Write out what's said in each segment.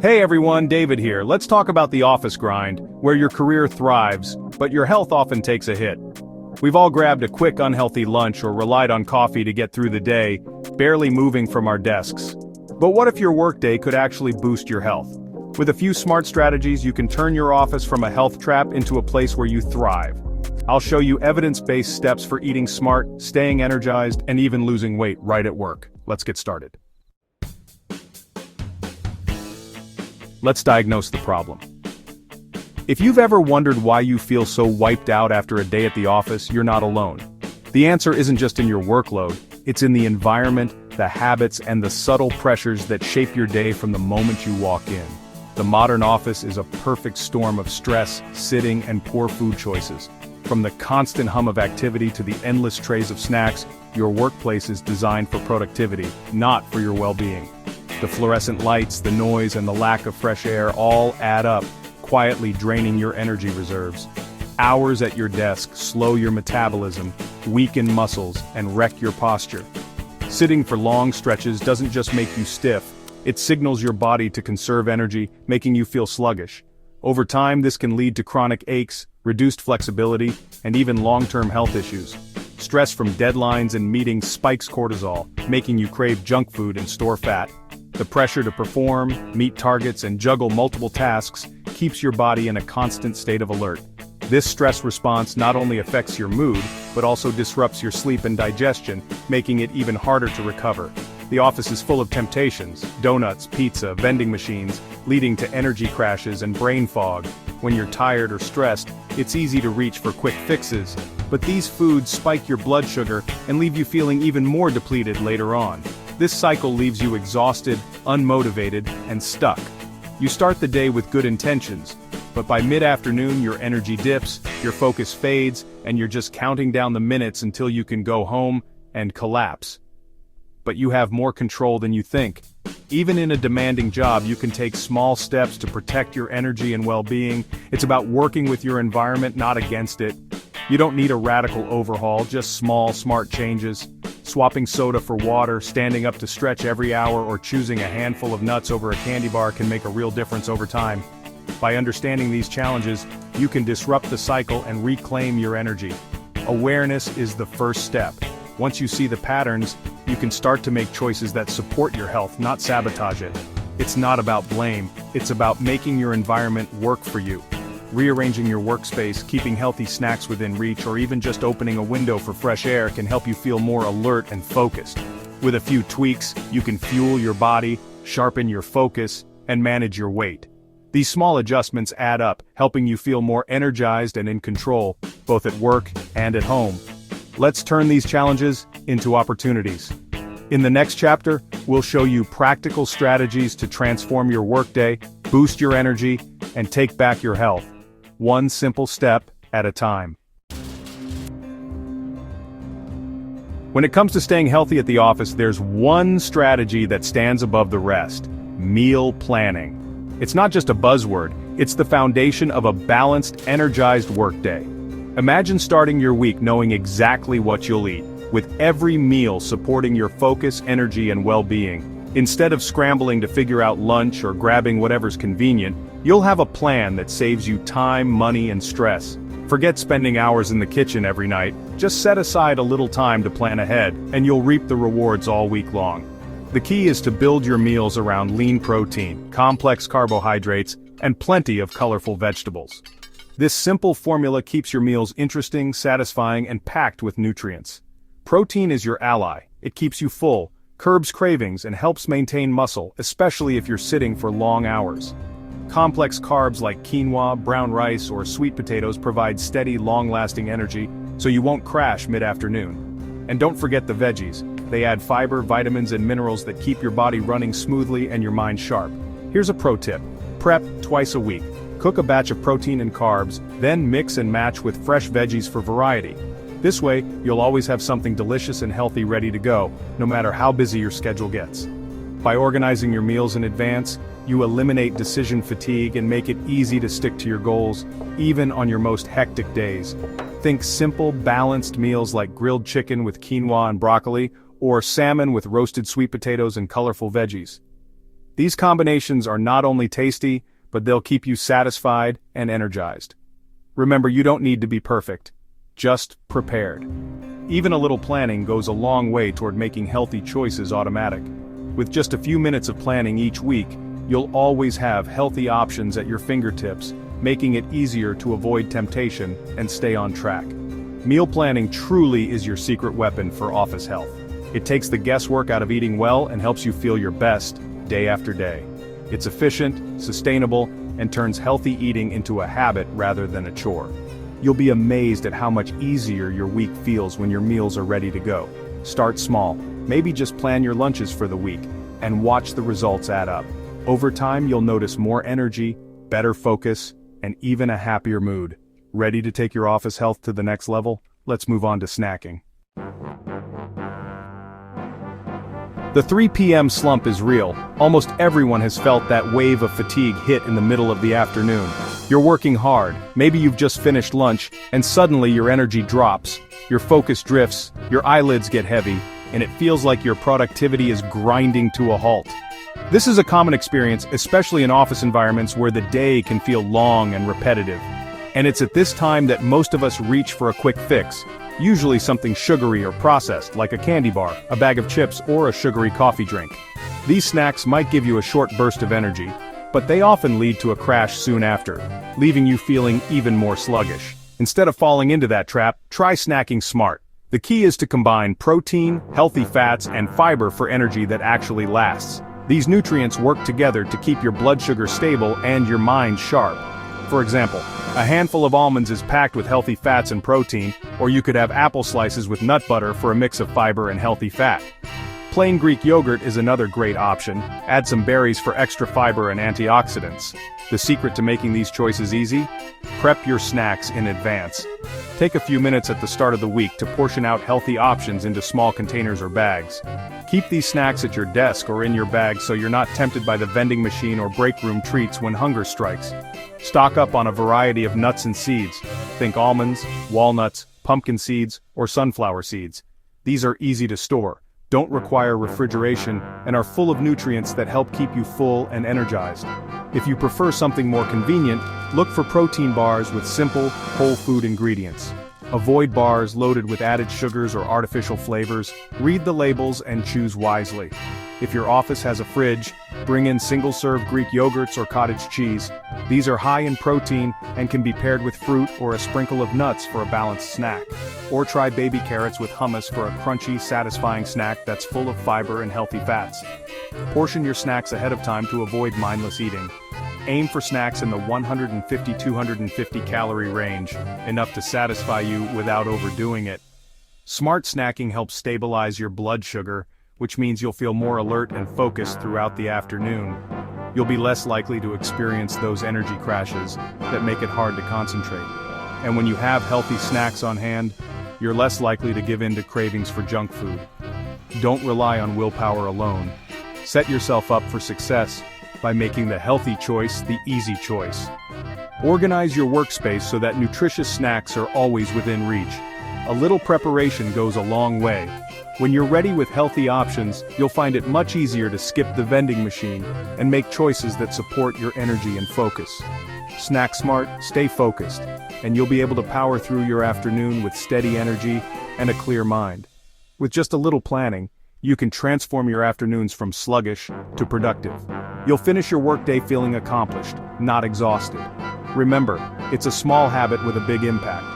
Hey everyone, David here. Let's talk about the office grind, where your career thrives, but your health often takes a hit. We've all grabbed a quick unhealthy lunch or relied on coffee to get through the day, barely moving from our desks. But what if your workday could actually boost your health? With a few smart strategies, you can turn your office from a health trap into a place where you thrive. I'll show you evidence-based steps for eating smart, staying energized, and even losing weight right at work. Let's get started. Let's diagnose the problem. If you've ever wondered why you feel so wiped out after a day at the office, you're not alone. The answer isn't just in your workload, it's in the environment, the habits, and the subtle pressures that shape your day from the moment you walk in. The modern office is a perfect storm of stress, sitting, and poor food choices. From the constant hum of activity to the endless trays of snacks, your workplace is designed for productivity, not for your well-being. The fluorescent lights, the noise, and the lack of fresh air all add up, quietly draining your energy reserves. Hours at your desk slow your metabolism, weaken muscles, and wreck your posture. Sitting for long stretches doesn't just make you stiff, it signals your body to conserve energy, making you feel sluggish. Over time, this can lead to chronic aches, reduced flexibility, and even long-term health issues. Stress from deadlines and meetings spikes cortisol, making you crave junk food and store fat. The pressure to perform, meet targets, and juggle multiple tasks keeps your body in a constant state of alert. This stress response not only affects your mood, but also disrupts your sleep and digestion, making it even harder to recover. The office is full of temptations: donuts, pizza, vending machines, leading to energy crashes and brain fog. When you're tired or stressed, it's easy to reach for quick fixes, but these foods spike your blood sugar and leave you feeling even more depleted later on. This cycle leaves you exhausted, unmotivated, and stuck. You start the day with good intentions, but by mid-afternoon your energy dips, your focus fades, and you're just counting down the minutes until you can go home and collapse. But you have more control than you think. Even in a demanding job, you can take small steps to protect your energy and well-being. It's about working with your environment, not against it. You don't need a radical overhaul, just small, smart changes. Swapping soda for water, standing up to stretch every hour, or choosing a handful of nuts over a candy bar can make a real difference over time. By understanding these challenges, you can disrupt the cycle and reclaim your energy. Awareness is the first step. Once you see the patterns, you can start to make choices that support your health, not sabotage it. It's not about blame, it's about making your environment work for you. Rearranging your workspace, keeping healthy snacks within reach, or even just opening a window for fresh air can help you feel more alert and focused. With a few tweaks, you can fuel your body, sharpen your focus, and manage your weight. These small adjustments add up, helping you feel more energized and in control, both at work and at home. Let's turn these challenges into opportunities. In the next chapter, we'll show you practical strategies to transform your workday, boost your energy, and take back your health. One simple step at a time. When it comes to staying healthy at the office, there's one strategy that stands above the rest: meal planning. It's not just a buzzword, it's the foundation of a balanced, energized workday. Imagine starting your week knowing exactly what you'll eat, with every meal supporting your focus, energy, and well-being. Instead of scrambling to figure out lunch or grabbing whatever's convenient, you'll have a plan that saves you time, money, and stress. Forget spending hours in the kitchen every night, just set aside a little time to plan ahead, and you'll reap the rewards all week long. The key is to build your meals around lean protein, complex carbohydrates, and plenty of colorful vegetables. This simple formula keeps your meals interesting, satisfying, and packed with nutrients. Protein is your ally. It keeps you full, curbs cravings, and helps maintain muscle, especially if you're sitting for long hours. Complex carbs like quinoa, brown rice, or sweet potatoes provide steady, long-lasting energy, so you won't crash mid-afternoon. And don't forget the veggies. They add fiber, vitamins, and minerals that keep your body running smoothly and your mind sharp. Here's a pro tip: prep twice a week. Cook a batch of protein and carbs, then mix and match with fresh veggies for variety. This way, you'll always have something delicious and healthy ready to go, no matter how busy your schedule gets. By organizing your meals in advance, you eliminate decision fatigue and make it easy to stick to your goals, even on your most hectic days. Think simple, balanced meals like grilled chicken with quinoa and broccoli, or salmon with roasted sweet potatoes and colorful veggies. These combinations are not only tasty, but they'll keep you satisfied and energized. Remember, you don't need to be perfect, just prepared. Even a little planning goes a long way toward making healthy choices automatic. With just a few minutes of planning each week, you'll always have healthy options at your fingertips, making it easier to avoid temptation and stay on track. Meal planning truly is your secret weapon for office health. It takes the guesswork out of eating well and helps you feel your best day after day. It's efficient, sustainable, and turns healthy eating into a habit rather than a chore. You'll be amazed at how much easier your week feels when your meals are ready to go. Start small, maybe just plan your lunches for the week, and watch the results add up. Over time, you'll notice more energy, better focus, and even a happier mood. Ready to take your office health to the next level? Let's move on to snacking. The 3 p.m. slump is real. Almost everyone has felt that wave of fatigue hit in the middle of the afternoon. You're working hard, maybe you've just finished lunch, and suddenly your energy drops, your focus drifts, your eyelids get heavy, and it feels like your productivity is grinding to a halt. This is a common experience, especially in office environments where the day can feel long and repetitive. And it's at this time that most of us reach for a quick fix, usually something sugary or processed, like a candy bar, a bag of chips, or a sugary coffee drink. These snacks might give you a short burst of energy, but they often lead to a crash soon after, leaving you feeling even more sluggish. Instead of falling into that trap, try snacking smart. The key is to combine protein, healthy fats, and fiber for energy that actually lasts. These nutrients work together to keep your blood sugar stable and your mind sharp. For example, a handful of almonds is packed with healthy fats and protein, or you could have apple slices with nut butter for a mix of fiber and healthy fat. Plain Greek yogurt is another great option. Add some berries for extra fiber and antioxidants. The secret to making these choices easy? Prep your snacks in advance. Take a few minutes at the start of the week to portion out healthy options into small containers or bags. Keep these snacks at your desk or in your bag so you're not tempted by the vending machine or break room treats when hunger strikes. Stock up on a variety of nuts and seeds. Think almonds, walnuts, pumpkin seeds, or sunflower seeds. These are easy to store, don't require refrigeration, and are full of nutrients that help keep you full and energized. If you prefer something more convenient, look for protein bars with simple, whole food ingredients. Avoid bars loaded with added sugars or artificial flavors. Read the labels and choose wisely. If your office has a fridge, bring in single-serve Greek yogurts or cottage cheese. These are high in protein and can be paired with fruit or a sprinkle of nuts for a balanced snack. Or try baby carrots with hummus for a crunchy, satisfying snack that's full of fiber and healthy fats. Portion your snacks ahead of time to avoid mindless eating. Aim for snacks in the 150-250 calorie range, enough to satisfy you without overdoing it. Smart snacking helps stabilize your blood sugar, which means you'll feel more alert and focused throughout the afternoon. You'll be less likely to experience those energy crashes that make it hard to concentrate. And when you have healthy snacks on hand, you're less likely to give in to cravings for junk food. Don't rely on willpower alone. Set yourself up for success by making the healthy choice the easy choice. Organize your workspace so that nutritious snacks are always within reach. A little preparation goes a long way. When you're ready with healthy options, you'll find it much easier to skip the vending machine and make choices that support your energy and focus. Snack smart, stay focused, and you'll be able to power through your afternoon with steady energy and a clear mind. With just a little planning, you can transform your afternoons from sluggish to productive. You'll finish your workday feeling accomplished, not exhausted. Remember, it's a small habit with a big impact.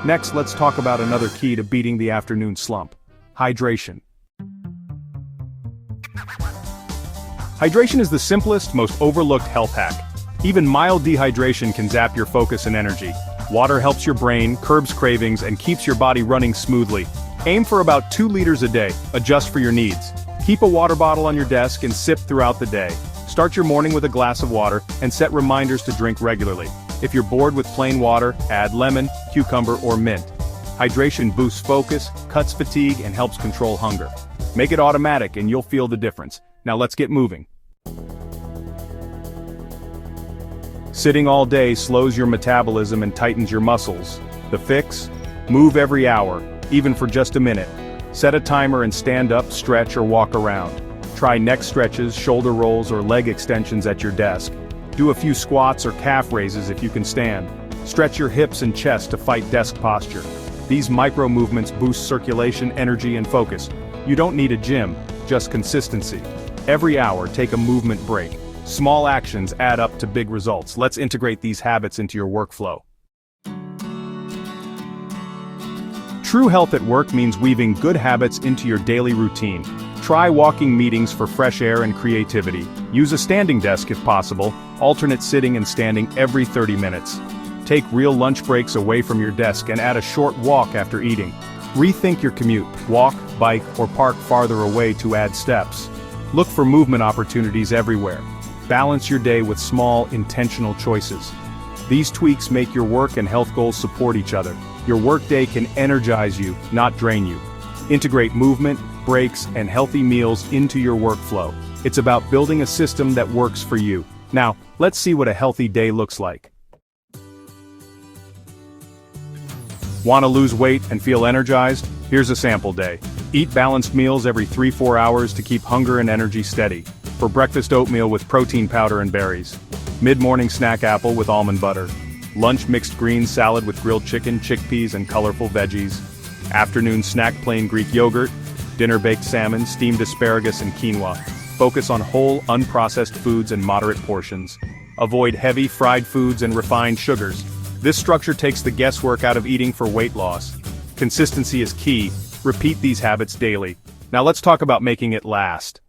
Next, let's talk about another key to beating the afternoon slump: hydration. Hydration is the simplest, most overlooked health hack. Even mild dehydration can zap your focus and energy. Water helps your brain, curbs cravings, and keeps your body running smoothly. Aim for about 2 liters a day, adjust for your needs. Keep a water bottle on your desk and sip throughout the day. Start your morning with a glass of water and set reminders to drink regularly. If you're bored with plain water, add lemon, cucumber, or mint. Hydration boosts focus, cuts fatigue, and helps control hunger. Make it automatic and you'll feel the difference. Now let's get moving. Sitting all day slows your metabolism and tightens your muscles. The fix? Move every hour, even for just a minute. Set a timer and stand up, stretch, or walk around. Try neck stretches, shoulder rolls, or leg extensions at your desk. Do a few squats or calf raises if you can stand. Stretch your hips and chest to fight desk posture. These micro movements boost circulation, energy, and focus. You don't need a gym, just consistency. Every hour, take a movement break. Small actions add up to big results. Let's integrate these habits into your workflow. True health at work means weaving good habits into your daily routine. Try walking meetings for fresh air and creativity. Use a standing desk if possible, alternate sitting and standing every 30 minutes. Take real lunch breaks away from your desk and add a short walk after eating. Rethink your commute, walk, bike, or park farther away to add steps. Look for movement opportunities everywhere. Balance your day with small, intentional choices. These tweaks make your work and health goals support each other. Your workday can energize you, not drain you. Integrate movement, breaks, and healthy meals into your workflow. It's about building a system that works for you. Now, let's see what a healthy day looks like. Want to lose weight and feel energized? Here's a sample day. Eat balanced meals every 3-4 hours to keep hunger and energy steady. For breakfast, oatmeal with protein powder and berries. Mid-morning snack, apple with almond butter. Lunch, mixed greens salad with grilled chicken, chickpeas, and colorful veggies. Afternoon snack, plain Greek yogurt. Dinner, baked salmon, steamed asparagus, and quinoa. Focus on whole, unprocessed foods and moderate portions. Avoid heavy, fried foods and refined sugars. This structure takes the guesswork out of eating for weight loss. Consistency is key. Repeat these habits daily. Now let's talk about making it last.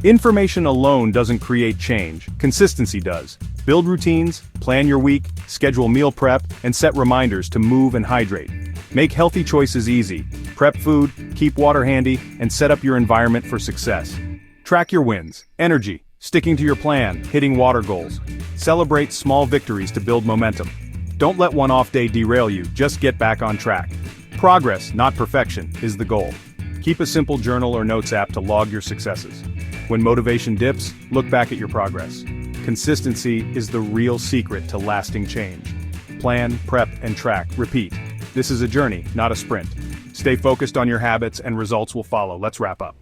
Information alone doesn't create change, consistency does. Build routines, plan your week, schedule meal prep, and set reminders to move and hydrate. Make healthy choices easy. Prep food, keep water handy, and set up your environment for success. Track your wins, energy, sticking to your plan, hitting water goals. Celebrate small victories to build momentum. Don't let one off day derail you, just get back on track. Progress, not perfection, is the goal. Keep a simple journal or notes app to log your successes. When motivation dips, look back at your progress. Consistency is the real secret to lasting change. Plan, prep, and track. Repeat. This is a journey, not a sprint. Stay focused on your habits and results will follow. Let's wrap up.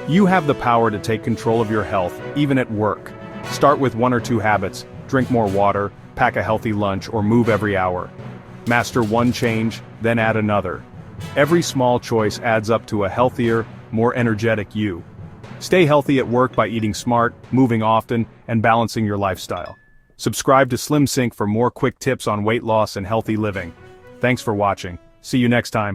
You have the power to take control of your health, even at work. Start with 1 or 2 habits. Drink more water, pack a healthy lunch, or move every hour. Master one change, then add another. Every small choice adds up to a healthier, more energetic you. Stay healthy at work by eating smart, moving often, and balancing your lifestyle. Subscribe to SlimSync for more quick tips on weight loss and healthy living. Thanks for watching. See you next time.